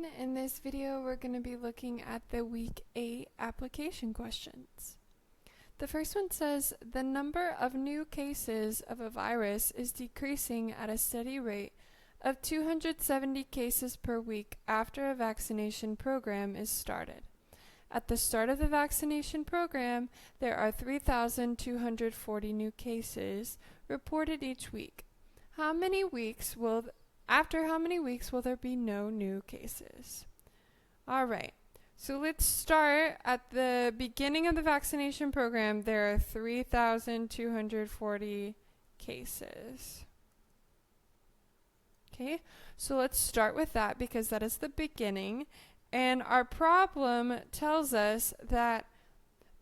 In this video, we're going to be looking at the Week 8 application questions. The first one says, the number of new cases of a virus is decreasing at a steady rate of 270 cases per week after a vaccination program is started. At the start of the vaccination program, there are 3,240 new cases reported each week. After how many weeks will there be no new cases? Alright, so let's start at the beginning of the vaccination program. There are 3,240 cases. Okay, so let's start with that because that is the beginning. And our problem tells us that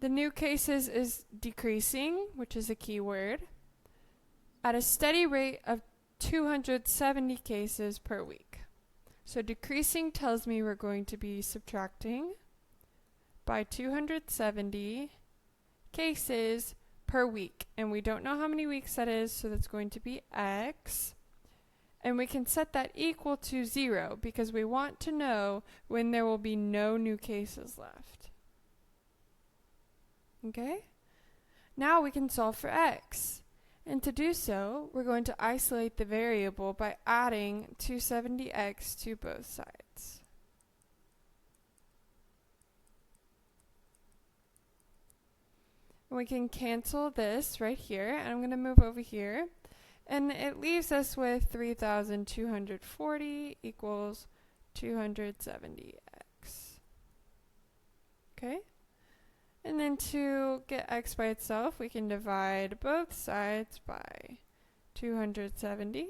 the new cases is decreasing, which is a key word, at a steady rate of 270 cases per week. So decreasing tells me we're going to be subtracting by 270 cases per week. And we don't know how many weeks that is, so that's going to be x. And we can set that equal to 0 because we want to know when there will be no new cases left. Okay? Now we can solve for x. And to do so, we're going to isolate the variable by adding 270x to both sides. And we can cancel this right here, and I'm going to move over here. And it leaves us with 3,240 equals 270x. Okay? And then to get x by itself, we can divide both sides by 270.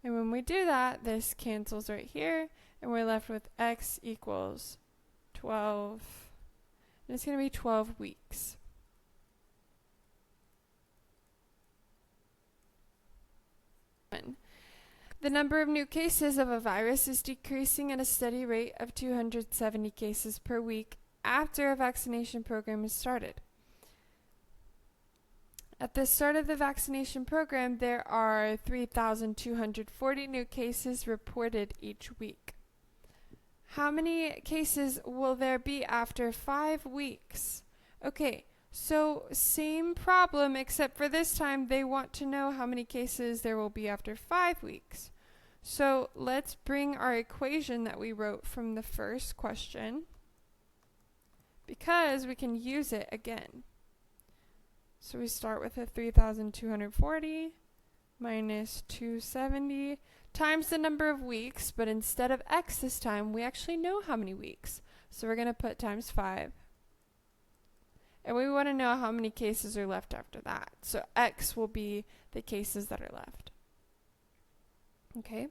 And when we do that, this cancels right here, and we're left with x equals 12. And it's going to be 12 weeks. The number of new cases of a virus is decreasing at a steady rate of 270 cases per week after a vaccination program is started. At the start of the vaccination program, there are 3,240 new cases reported each week. How many cases will there be after 5 weeks? Okay, so same problem, except for this time they want to know how many cases there will be after 5 weeks. So let's bring our equation that we wrote from the first question, because we can use it again. So we start with a 3,240 minus 270 times the number of weeks, but instead of x this time, we actually know how many weeks. So we're going to put times 5. And we want to know how many cases are left after that. So x will be the cases that are left. Okay,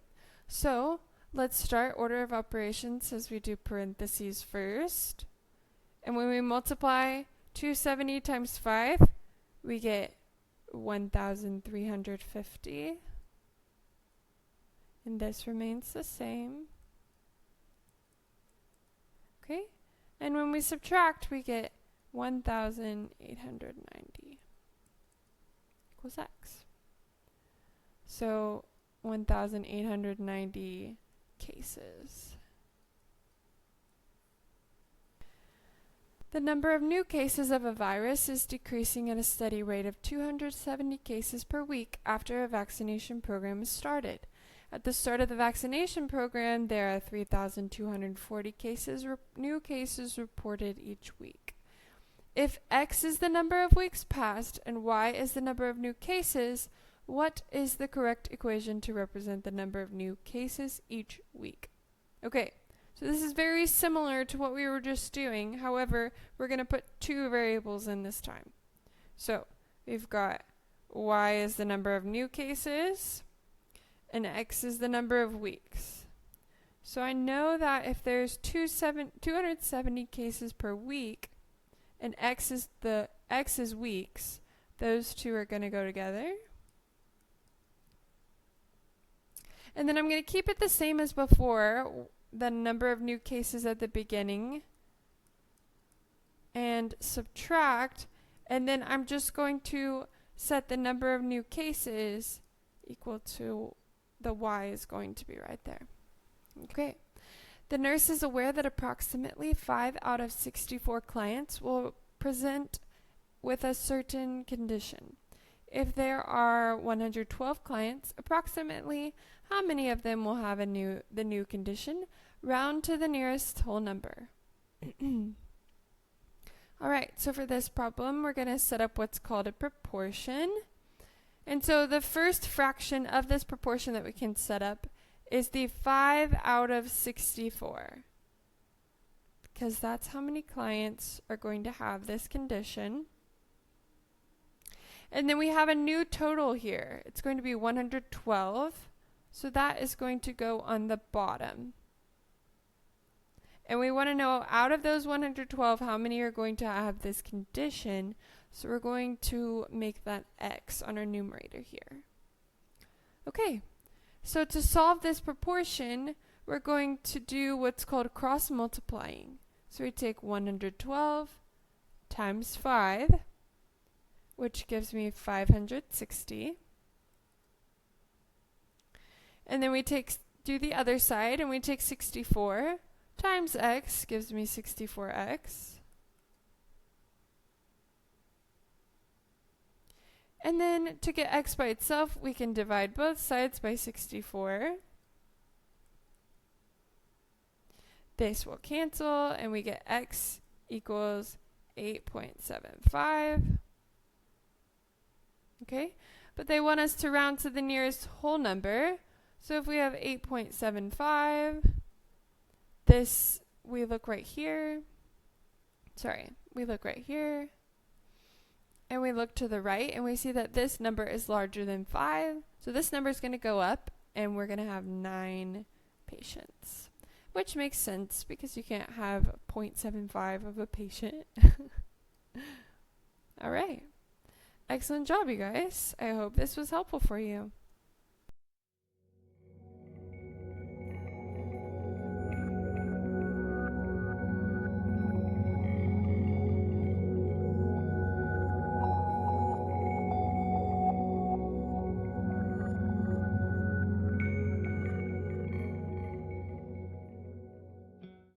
so let's start order of operations as we do parentheses first. And when we multiply 270 times 5, we get 1,350. And this remains the same. Okay, and when we subtract, we get 1,890 equals x. So 1,890 cases. The number of new cases of a virus is decreasing at a steady rate of 270 cases per week after a vaccination program is started. At the start of the vaccination program, there are 3,240 new cases reported each week. If x is the number of weeks passed and y is the number of new cases, what is the correct equation to represent the number of new cases each week? Okay, so this is very similar to what we were just doing. However, we're going to put two variables in this time. So we've got y is the number of new cases, and x is the number of weeks. So I know that if there's 270 cases per week, and x is weeks, those two are going to go together. And then I'm going to keep it the same as before, the number of new cases at the beginning, and subtract, and then I'm just going to set the number of new cases equal to the y is going to be right there. Okay. The nurse is aware that approximately 5 out of 64 clients will present with a certain condition. If there are 112 clients, approximately how many of them will have the new condition? Round to the nearest whole number. Alright, so for this problem, we're going to set up what's called a proportion. And so the first fraction of this proportion that we can set up is the 5 out of 64. Because that's how many clients are going to have this condition. And then we have a new total here. It's going to be 112. So that is going to go on the bottom. And we want to know out of those 112, how many are going to have this condition. So we're going to make that x on our numerator here. Okay, so to solve this proportion, we're going to do what's called cross multiplying. So we take 112 times 5, which gives me 560. And then we do the other side, and we take 64 times x gives me 64x. And then to get x by itself, we can divide both sides by 64. This will cancel, and we get x equals 8.75. Okay, but they want us to round to the nearest whole number. So if we have 8.75, we look right here, and we look to the right, and we see that this number is larger than 5. So this number is going to go up, and we're going to have 9 patients, which makes sense because you can't have 0.75 of a patient. All right. Excellent job, you guys. I hope this was helpful for you.